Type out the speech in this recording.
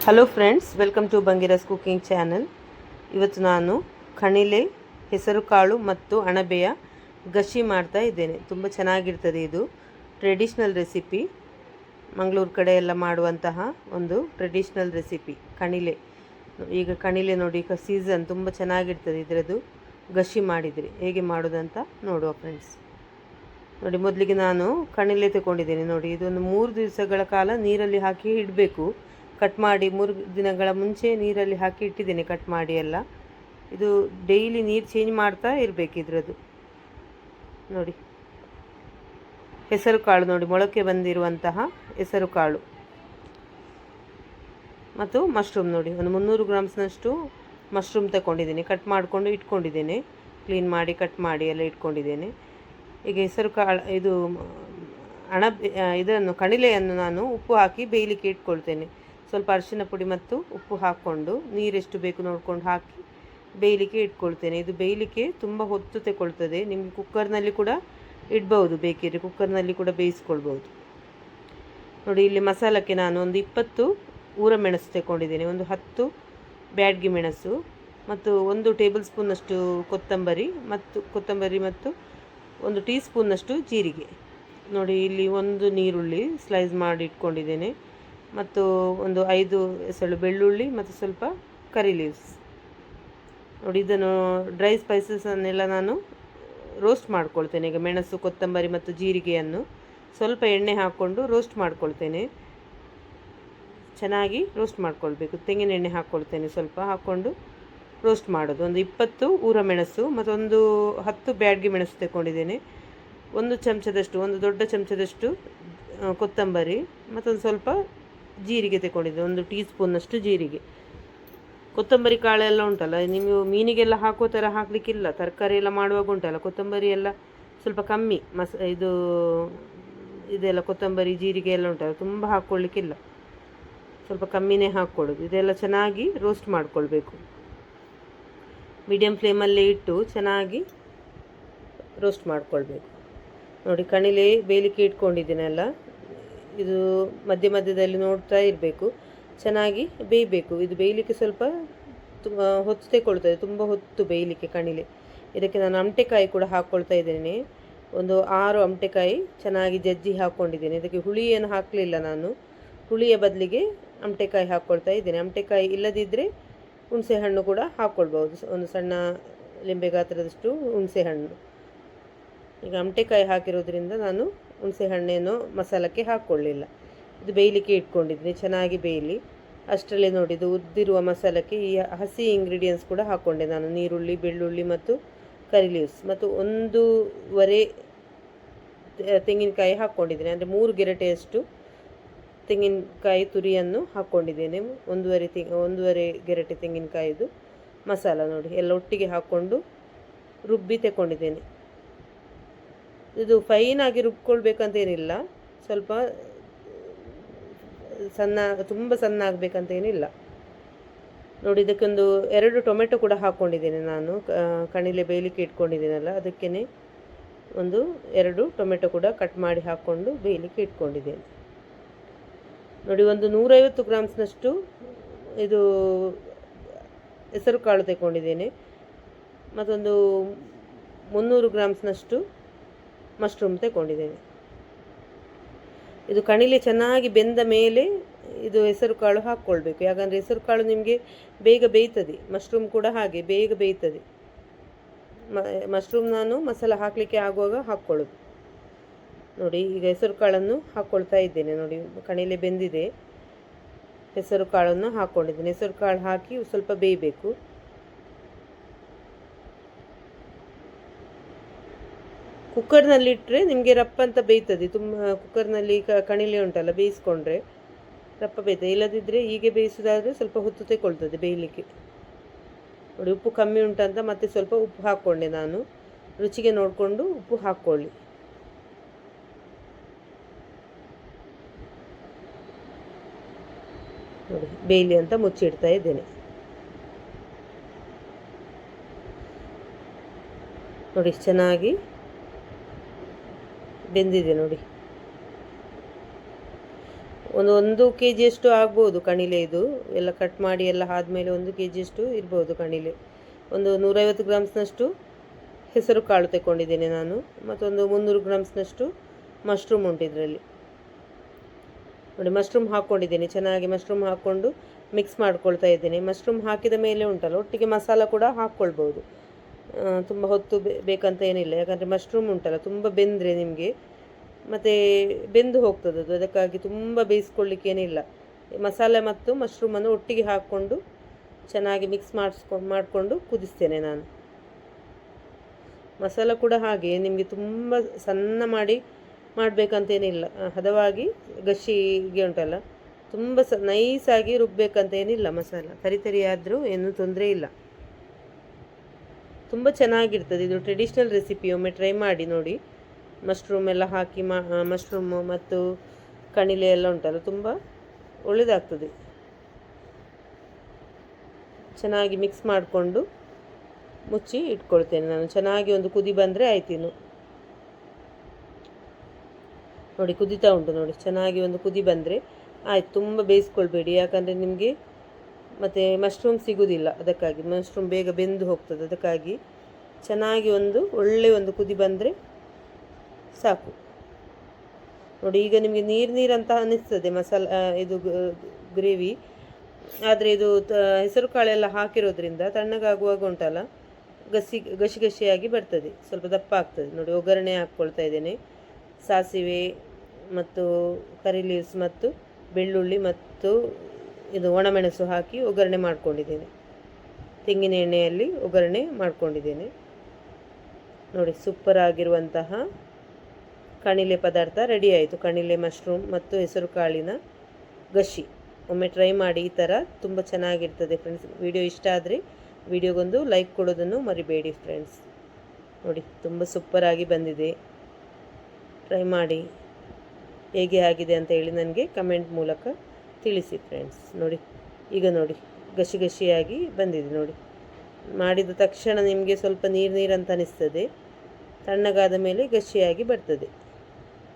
Hello friends, welcome to ಬಂಗಿರಸ್ cooking channel. ಇವತ್ತು ನಾನು ಕಣಿಲೆ, ಹೆಸರುಕಾಳು ಮತ್ತು ಅಣಬೆಯ ಗಶಿ ಮಾಡ್ತಾ ಇದ್ದೇನೆ. ತುಂಬ ಚೆನ್ನಾಗಿರ್ತದೆ. ಇದು ಟ್ರೆಡಿಷ್ನಲ್ ರೆಸಿಪಿ, ಮಂಗಳೂರು ಕಡೆ ಎಲ್ಲ ಮಾಡುವಂತಹ ಒಂದು ಟ್ರೆಡಿಷ್ನಲ್ ರೆಸಿಪಿ ಕಣಿಲೆ. ಈಗ ಕಣಿಲೆ ನೋಡಿ, ಈಗ ಸೀಸನ್ ತುಂಬ ಚೆನ್ನಾಗಿರ್ತದೆ. ಇದರದ್ದು ಗಶಿ ಮಾಡಿದರೆ ಹೇಗೆ ಮಾಡೋದಂತ ನೋಡುವ ಫ್ರೆಂಡ್ಸ್. ನೋಡಿ, ಮೊದಲಿಗೆ ನಾನು ಕಣಿಲೆ ತಗೊಂಡಿದ್ದೇನೆ. ನೋಡಿ, ಇದೊಂದು 3 ದಿವಸಗಳ ಕಾಲ ನೀರಲ್ಲಿ ಹಾಕಿ ಇಡಬೇಕು. ಕಟ್ ಮಾಡಿ 3 ದಿನಗಳ ಮುಂಚೆ ನೀರಲ್ಲಿ ಹಾಕಿ ಇಟ್ಟಿದ್ದೇನೆ, ಕಟ್ ಮಾಡಿ ಎಲ್ಲ. ಇದು ಡೈಲಿ ನೀರು ಚೇಂಜ್ ಮಾಡ್ತಾ ಇರಬೇಕು ಇದರದ್ದು. ನೋಡಿ, ಹೆಸರು ಕಾಳು ನೋಡಿ, ಮೊಳಕೆ ಬಂದಿರುವಂತಹ ಹೆಸರು ಕಾಳು ಮತ್ತು ಮಶ್ರೂಮ್ ನೋಡಿ, ಒಂದು 300 ಗ್ರಾಮ್ಸ್ನಷ್ಟು ಮಶ್ರೂಮ್ ತಗೊಂಡಿದ್ದೀನಿ. ಕಟ್ ಮಾಡಿಕೊಂಡು ಇಟ್ಕೊಂಡಿದ್ದೇನೆ, ಕ್ಲೀನ್ ಮಾಡಿ ಕಟ್ ಮಾಡಿ ಎಲ್ಲ ಇಟ್ಕೊಂಡಿದ್ದೇನೆ. ಈಗ ಹೆಸರು ಕಾಳು ಇದು ಇದನ್ನು ಕಣಿಲೆಯನ್ನು ನಾನು ಉಪ್ಪು ಹಾಕಿ ಬೇಯಲಿಕ್ಕೆ ಇಟ್ಕೊಳ್ತೇನೆ. ಸ್ವಲ್ಪ ಅರಿಶಿನ ಪುಡಿ ಮತ್ತು ಉಪ್ಪು ಹಾಕ್ಕೊಂಡು ನೀರೆಷ್ಟು ಬೇಕು ನೋಡ್ಕೊಂಡು ಹಾಕಿ ಬೇಯಲಿಕ್ಕೆ ಇಟ್ಕೊಳ್ತೇನೆ. ಇದು ಬೇಯಲಿಕ್ಕೆ ತುಂಬ ಹೊತ್ತು ತಗೊಳ್ತದೆ. ನಿಮಗೆ ಕುಕ್ಕರ್ನಲ್ಲಿ ಕೂಡ ಇಡ್ಬೋದು, ಬೇಕಿದ್ರೆ ಕುಕ್ಕರ್ನಲ್ಲಿ ಕೂಡ ಬೇಯಿಸ್ಕೊಳ್ಬೋದು. ನೋಡಿ, ಇಲ್ಲಿ ಮಸಾಲಕ್ಕೆ ನಾನು ಒಂದು 20 ಊರ ಮೆಣಸು ತಗೊಂಡಿದ್ದೇನೆ, ಒಂದು 10 ಬ್ಯಾಡಗಿ ಮೆಣಸು ಮತ್ತು 1 ಟೇಬಲ್ ಸ್ಪೂನಷ್ಟು ಕೊತ್ತಂಬರಿ ಮತ್ತು 1 ಟೀ ಸ್ಪೂನ್ನಷ್ಟು ಜೀರಿಗೆ. ನೋಡಿ, ಇಲ್ಲಿ 1 ನೀರುಳ್ಳಿ ಸ್ಲೈಸ್ ಮಾಡಿ ಇಟ್ಕೊಂಡಿದ್ದೇನೆ ಮತ್ತು ಒಂದು 5 ಎಸಳು ಬೆಳ್ಳುಳ್ಳಿ ಮತ್ತು ಸ್ವಲ್ಪ ಕರಿ ಲೀವ್ಸ್. ನೋಡಿ, ಇದನ್ನು ಡ್ರೈ ಸ್ಪೈಸಸನ್ನೆಲ್ಲ ನಾನು ರೋಸ್ಟ್ ಮಾಡ್ಕೊಳ್ತೇನೆ. ಈಗ ಮೆಣಸು, ಕೊತ್ತಂಬರಿ ಮತ್ತು ಜೀರಿಗೆಯನ್ನು ಸ್ವಲ್ಪ ಎಣ್ಣೆ ಹಾಕ್ಕೊಂಡು ರೋಸ್ಟ್ ಮಾಡ್ಕೊಳ್ತೇನೆ. ಚೆನ್ನಾಗಿ ರೋಸ್ಟ್ ಮಾಡ್ಕೊಳ್ಬೇಕು. ತೆಂಗಿನ ಎಣ್ಣೆ ಹಾಕ್ಕೊಳ್ತೇನೆ, ಸ್ವಲ್ಪ ಹಾಕ್ಕೊಂಡು ರೋಸ್ಟ್ ಮಾಡೋದು. ಒಂದು 20 ಊರ ಮೆಣಸು ಮತ್ತು ಒಂದು 10 ಬ್ಯಾಡಗಿ ಮೆಣಸು ತಗೊಂಡಿದ್ದೇನೆ. ಒಂದು ದೊಡ್ಡ ಚಮಚದಷ್ಟು ಕೊತ್ತಂಬರಿ ಮತ್ತೊಂದು ಸ್ವಲ್ಪ ಜೀರಿಗೆ ತಗೊಂಡಿದ್ದೆ, 1 ಟೀ ಸ್ಪೂನ್ನಷ್ಟು ಜೀರಿಗೆ. ಕೊತ್ತಂಬರಿ ಕಾಳೆಲ್ಲ ಉಂಟಲ್ಲ, ನೀವು ಮೀನಿಗೆಲ್ಲ ಹಾಕೋ ಥರ ಹಾಕಲಿಕ್ಕಿಲ್ಲ. ತರಕಾರಿ ಎಲ್ಲ ಮಾಡುವಾಗ ಉಂಟಲ್ಲ, ಕೊತ್ತಂಬರಿ ಎಲ್ಲ ಸ್ವಲ್ಪ ಕಮ್ಮಿ ಇದೆಲ್ಲ ಕೊತ್ತಂಬರಿ ಜೀರಿಗೆ ಎಲ್ಲ ಉಂಟಲ್ಲ, ತುಂಬ ಹಾಕ್ಕೊಳ್ಳಿಕ್ಕಿಲ್ಲ, ಸ್ವಲ್ಪ ಕಮ್ಮಿನೇ ಹಾಕ್ಕೊಳ್ಳೋದು. ಇದೆಲ್ಲ ಚೆನ್ನಾಗಿ ರೋಸ್ಟ್ ಮಾಡ್ಕೊಳ್ಬೇಕು. ಮೀಡಿಯಮ್ ಫ್ಲೇಮಲ್ಲೇ ಇಟ್ಟು ಚೆನ್ನಾಗಿ ರೋಸ್ಟ್ ಮಾಡ್ಕೊಳ್ಬೇಕು. ನೋಡಿ, ಕಣಿಲೆ ಬೇಯಲಿಕ್ಕೆ ಇಟ್ಕೊಂಡಿದ್ದೀನಲ್ಲ, ಇದು ಮಧ್ಯದಲ್ಲಿ ನೋಡ್ತಾ ಇರಬೇಕು, ಚೆನ್ನಾಗಿ ಬೇಯಬೇಕು. ಇದು ಬೇಯಲಿಕ್ಕೆ ಸ್ವಲ್ಪ ಹೊತ್ತು ತಗೊಳ್ತದೆ, ತುಂಬ ಹೊತ್ತು ಬೇಯಲಿಕ್ಕೆ ಕಣಿಲೆ. ಇದಕ್ಕೆ ನಾನು ಅಮಟೆಕಾಯಿ ಕೂಡ ಹಾಕ್ಕೊಳ್ತಾ ಇದ್ದೇನೆ. ಒಂದು 6 ಅಮಟೆಕಾಯಿ ಚೆನ್ನಾಗಿ ಜಜ್ಜಿ ಹಾಕ್ಕೊಂಡಿದ್ದೇನೆ. ಇದಕ್ಕೆ ಹುಳಿ ಏನು ಹಾಕಲಿಲ್ಲ ನಾನು, ಹುಳಿಯ ಬದಲಿಗೆ ಅಮಟೆಕಾಯಿ ಹಾಕ್ಕೊಳ್ತಾ ಇದ್ದೇನೆ. ಅಮಟೆಕಾಯಿ ಇಲ್ಲದಿದ್ದರೆ ಹುಣಸೆ ಹಣ್ಣು ಕೂಡ ಹಾಕ್ಕೊಳ್ಬೋದು, ಒಂದು ಸಣ್ಣ ಲಿಂಬೆ ಗಾತ್ರದಷ್ಟು ಹುಣಸೆ ಹಣ್ಣು. ಈಗ ಅಮಟೆಕಾಯಿ ಹಾಕಿರೋದ್ರಿಂದ ನಾನು ಹುಣಸೆ ಹಣ್ಣೇನೋ ಮಸಾಲಕ್ಕೆ ಹಾಕ್ಕೊಳ್ಳಿಲ್ಲ. ಇದು ಬೇಯಲಿಕ್ಕೆ ಇಟ್ಕೊಂಡಿದ್ದೀನಿ, ಚೆನ್ನಾಗಿ ಬೇಯಲಿ. ಅಷ್ಟರಲ್ಲೇ ನೋಡಿ, ಇದು ಉದ್ದಿರುವ ಮಸಾಲಕ್ಕೆ ಈ ಹಸಿ ಇಂಗ್ರೀಡಿಯೆಂಟ್ಸ್ ಕೂಡ ಹಾಕ್ಕೊಂಡೆ ನಾನು. ನೀರುಳ್ಳಿ, ಬೆಳ್ಳುಳ್ಳಿ ಮತ್ತು ಕರಿ ಲೀವ್ಸ್ ಮತ್ತು 1.5 ತೆಂಗಿನಕಾಯಿ ಹಾಕ್ಕೊಂಡಿದ್ದೇನೆ. ಅಂದರೆ 3 ಗೆರಟೆಯಷ್ಟು ತೆಂಗಿನಕಾಯಿ ತುರಿಯನ್ನು ಹಾಕ್ಕೊಂಡಿದ್ದೇನೆ. 1.5 ಗೆರಟೆ ತೆಂಗಿನಕಾಯಿದು ಮಸಾಲ ನೋಡಿ, ಎಲ್ಲ ಒಟ್ಟಿಗೆ ಹಾಕ್ಕೊಂಡು ರುಬ್ಬಿ ತಗೊಂಡಿದ್ದೇನೆ. ಇದು ಫೈನಾಗಿ ರುಬ್ಕೊಳ್ಬೇಕಂತೇನಿಲ್ಲ, ಸ್ವಲ್ಪ ತುಂಬ ಸಣ್ಣ ಆಗಬೇಕಂತೇನಿಲ್ಲ. ನೋಡಿ, ಇದಕ್ಕೊಂದು 2 ಟೊಮೆಟೊ ಕೂಡ ಹಾಕ್ಕೊಂಡಿದ್ದೇನೆ ನಾನು. ಕಣಿಲೆ ಬೇಯಲಿಕ್ಕೆ ಇಟ್ಕೊಂಡಿದ್ದೀನಲ್ಲ, ಅದಕ್ಕೇ 2 ಟೊಮೆಟೊ ಕೂಡ ಕಟ್ ಮಾಡಿ ಹಾಕ್ಕೊಂಡು ಬೇಯಲಿಕ್ಕೆ ಇಟ್ಕೊಂಡಿದ್ದೇನೆ. ನೋಡಿ, ಒಂದು 150 ಗ್ರಾಮ್ಸ್ನಷ್ಟು ಇದು ಹೆಸರು ಕಾಳು ತಗೊಂಡಿದ್ದೇನೆ. ಮತ್ತೊಂದು 300 ಗ್ರಾಮ್ಸ್ನಷ್ಟು ಮಶ್ರೂಮ್ ತಗೊಂಡಿದ್ದೇನೆ. ಇದು ಕಣಿಲೆ ಚೆನ್ನಾಗಿ ಬೆಂದ ಮೇಲೆ ಇದು ಹೆಸರು ಕಾಳು ಹಾಕ್ಕೊಳ್ಬೇಕು. ಯಾಕಂದರೆ ಹೆಸರು ಕಾಳು ನಿಮಗೆ ಬೇಗ ಬೇಯ್ತದೆ, ಮಶ್ರೂಮ್ ಕೂಡ ಹಾಗೆ ಬೇಗ ಬೇಯ್ತದೆ. ಮಶ್ರೂಮ್ ನಾನು ಮಸಾಲ ಹಾಕಲಿಕ್ಕೆ ಆಗುವಾಗ ಹಾಕ್ಕೊಳ್ಳೋದು. ನೋಡಿ, ಈಗ ಹೆಸರು ಕಾಳನ್ನು ಹಾಕ್ಕೊಳ್ತಾ ಇದ್ದೇನೆ. ನೋಡಿ, ಕಣಿಲೆ ಬೆಂದಿದೆ, ಹೆಸರು ಕಾಳನ್ನು ಹಾಕ್ಕೊಂಡಿದ್ದೇನೆ. ಹೆಸರು ಕಾಳು ಹಾಕಿ ಸ್ವಲ್ಪ ಬೇಯಬೇಕು. ಕುಕ್ಕರ್ನಲ್ಲಿ ಇಟ್ಟರೆ ನಿಮಗೆ ರಪ್ಪ ಅಂತ ಬೇಯ್ತದೆ. ತುಂಬ ಕುಕ್ಕರ್ನಲ್ಲಿ ಕಣಿಲೆ ಉಂಟಲ್ಲ, ಬೇಯಿಸ್ಕೊಂಡ್ರೆ ರಪ್ಪ ಬೇಯ್ತದೆ. ಇಲ್ಲದಿದ್ದರೆ ಹೀಗೆ ಬೇಯಿಸೋದಾದರೆ ಸ್ವಲ್ಪ ಹೊತ್ತು ತಗೊಳ್ತದೆ ಬೇಯಲಿಕ್ಕೆ. ನೋಡಿ, ಉಪ್ಪು ಕಮ್ಮಿ ಉಂಟಂತ ಮತ್ತೆ ಸ್ವಲ್ಪ ಉಪ್ಪು ಹಾಕ್ಕೊಂಡೆ ನಾನು. ರುಚಿಗೆ ನೋಡಿಕೊಂಡು ಉಪ್ಪು ಹಾಕ್ಕೊಳ್ಳಿ. ನೋಡಿ, ಬೇಯಲಿ ಅಂತ ಮುಚ್ಚಿಡ್ತಾ ಇದ್ದೇನೆ. ನೋಡಿ, ಚೆನ್ನಾಗಿ ಬೆಂದಿದೆ. ನೋಡಿ, ಒಂದು ಕೆ ಜಿಯಷ್ಟು ಆಗ್ಬೋದು ಕಣಿಲೆ. ಇದು ಎಲ್ಲ ಕಟ್ ಮಾಡಿ ಎಲ್ಲ ಆದಮೇಲೆ 1 ಕೆ ಜಿಯಷ್ಟು ಇರ್ಬೋದು ಕಣಿಲೆ. ಒಂದು 150 ಗ್ರಾಮ್ಸ್ನಷ್ಟು ಹೆಸರು ಕಾಳು ತಗೊಂಡಿದ್ದೇನೆ ನಾನು. ಮತ್ತೊಂದು 300 ಗ್ರಾಮ್ಸ್ನಷ್ಟು ಮಶ್ರೂಮ್ ಉಂಟು ಇದರಲ್ಲಿ. ನೋಡಿ ಮಶ್ರೂಮ್ ಹಾಕ್ಕೊಂಡಿದ್ದೇನೆ. ಚೆನ್ನಾಗಿ ಮಶ್ರೂಮ್ ಹಾಕ್ಕೊಂಡು ಮಿಕ್ಸ್ ಮಾಡ್ಕೊಳ್ತಾ ಇದ್ದೇನೆ. ಮಶ್ರೂಮ್ ಹಾಕಿದ ಮೇಲೆ ಉಂಟಲ್ಲ, ಒಟ್ಟಿಗೆ ಮಸಾಲ ಕೂಡ ಹಾಕ್ಕೊಳ್ಬೋದು. ತುಂಬ ಹೊತ್ತು ಬೇಕಂತ ಏನಿಲ್ಲ, ಯಾಕಂದರೆ ಮಶ್ರೂಮ್ ಉಂಟಲ್ಲ ತುಂಬ ಬೆಂದರೆ ನಿಮಗೆ ಮತ್ತು ಬೆಂದು ಹೋಗ್ತದದು. ಅದಕ್ಕಾಗಿ ತುಂಬ ಬೇಯಿಸ್ಕೊಳ್ಳಿಕ್ಕೇನಿಲ್ಲ. ಮಸಾಲೆ ಮತ್ತು ಮಶ್ರೂಮನ್ನು ಒಟ್ಟಿಗೆ ಹಾಕ್ಕೊಂಡು ಚೆನ್ನಾಗಿ ಮಿಕ್ಸ್ ಮಾಡಿಕೊಂಡು ಕುದಿಸ್ತೇನೆ ನಾನು. ಮಸಾಲ ಕೂಡ ಹಾಗೆ ನಿಮಗೆ ತುಂಬ ಸಣ್ಣ ಮಾಡಬೇಕಂತೇನಿಲ್ಲ. ಹದವಾಗಿ ಗಶಿಗೆ ಉಂಟಲ್ಲ, ತುಂಬ ನೈಸಾಗಿ ರುಬ್ಬಬೇಕಂತ ಏನಿಲ್ಲ. ಮಸಾಲ ತರಿ ಆದರೂ ಏನೂ ತೊಂದರೆ ಇಲ್ಲ. ತುಂಬ ಚೆನ್ನಾಗಿರ್ತದೆ ಇದು ಟ್ರೆಡಿಷ್ನಲ್ ರೆಸಿಪಿ. ಒಮ್ಮೆ ಟ್ರೈ ಮಾಡಿ ನೋಡಿ. ಮಶ್ರೂಮ್ ಎಲ್ಲ ಹಾಕಿ ಮಶ್ರೂಮು ಮತ್ತು ಕಣಿಲೆ ಎಲ್ಲ ಉಂಟಲ್ಲ ತುಂಬ ಒಳ್ಳೆಯದಾಗ್ತದೆ. ಚೆನ್ನಾಗಿ ಮಿಕ್ಸ್ ಮಾಡಿಕೊಂಡು ಮುಚ್ಚಿ ಇಟ್ಕೊಳ್ತೇನೆ ನಾನು. ಚೆನ್ನಾಗಿ ಒಂದು ಕುದಿ ಬಂದರೆ ಆಯ್ತಿನ್ನು. ನೋಡಿ ಕುದೀತಾ ಉಂಟು ನೋಡಿ. ಚೆನ್ನಾಗಿ ಒಂದು ಕುದಿ ಬಂದರೆ ಆಯ್ತು. ತುಂಬ ಬೇಯಿಸ್ಕೊಳ್ಬೇಡಿ, ಯಾಕಂದರೆ ನಿಮಗೆ ಮತ್ತು ಮಶ್ರೂಮ್ ಸಿಗೋದಿಲ್ಲ. ಅದಕ್ಕಾಗಿ ಮಶ್ರೂಮ್ ಬೇಗ ಬೆಂದು ಹೋಗ್ತದೆ. ಅದಕ್ಕಾಗಿ ಚೆನ್ನಾಗಿ ಒಳ್ಳೆ ಒಂದು ಕುದಿ ಬಂದರೆ ಸಾಕು. ನೋಡಿ ಈಗ ನಿಮಗೆ ನೀರಂತ ಅನ್ನಿಸ್ತದೆ ಇದು ಗ್ರೇವಿ. ಆದರೆ ಇದು ಹೆಸರು ಕಾಳೆಲ್ಲ ಹಾಕಿರೋದ್ರಿಂದ ತಣ್ಣಗಾಗುವಾಗ ಉಂಟಲ್ಲ ಗಸಿಯಾಗಿ ಬರ್ತದೆ, ಸ್ವಲ್ಪ ದಪ್ಪ ಆಗ್ತದೆ. ನೋಡಿ ಒಗ್ಗರಣೆ ಹಾಕ್ಕೊಳ್ತಾ ಇದ್ದೇನೆ. ಸಾಸಿವೆ ಮತ್ತು ಕರಿ ಲೀವ್ಸ್ ಮತ್ತು ಬೆಳ್ಳುಳ್ಳಿ ಮತ್ತು ಇದು ಒಣಮೆಣಸು ಹಾಕಿ ಒಗ್ಗರಣೆ ಮಾಡ್ಕೊಂಡಿದ್ದೇನೆ. ತೆಂಗಿನ ಎಣ್ಣೆಯಲ್ಲಿ ಒಗ್ಗರಣೆ ಮಾಡ್ಕೊಂಡಿದ್ದೇನೆ. ನೋಡಿ ಸೂಪರ್ ಆಗಿರುವಂತಹ ಕಣಿಲೆ ಪದಾರ್ಥ ರೆಡಿ ಆಯಿತು. ಕಣಿಲೆ ಮಶ್ರೂಮ್ ಮತ್ತು ಹೆಸರು ಕಾಳಿನ ಗಶಿ. ಒಮ್ಮೆ ಟ್ರೈ ಮಾಡಿ. ಈ ಥರ ತುಂಬ ಚೆನ್ನಾಗಿರ್ತದೆ ಫ್ರೆಂಡ್ಸ್. ವಿಡಿಯೋ ಇಷ್ಟ ಆದರೆ ವಿಡಿಯೋಗೊಂದು ಲೈಕ್ ಕೊಡೋದನ್ನು ಮರಿಬೇಡಿ ಫ್ರೆಂಡ್ಸ್. ನೋಡಿ ತುಂಬ ಸೂಪರಾಗಿ ಬಂದಿದೆ. ಟ್ರೈ ಮಾಡಿ. ಹೇಗೆ ಆಗಿದೆ ಅಂತ ಹೇಳಿ ನನಗೆ ಕಮೆಂಟ್ ಮೂಲಕ ತಿಳಿಸಿ ಫ್ರೆಂಡ್ಸ್. ನೋಡಿ ಈಗ ನೋಡಿ ಗಶಿಯಾಗಿ ಬಂದಿದೆ. ನೋಡಿ ಮಾಡಿದ ತಕ್ಷಣ ನಿಮಗೆ ಸ್ವಲ್ಪ ನೀರಂತ ಅನಿಸ್ತದೆ. ತಣ್ಣಗಾದ ಮೇಲೆ ಗಶಿಯಾಗಿ ಬರ್ತದೆ.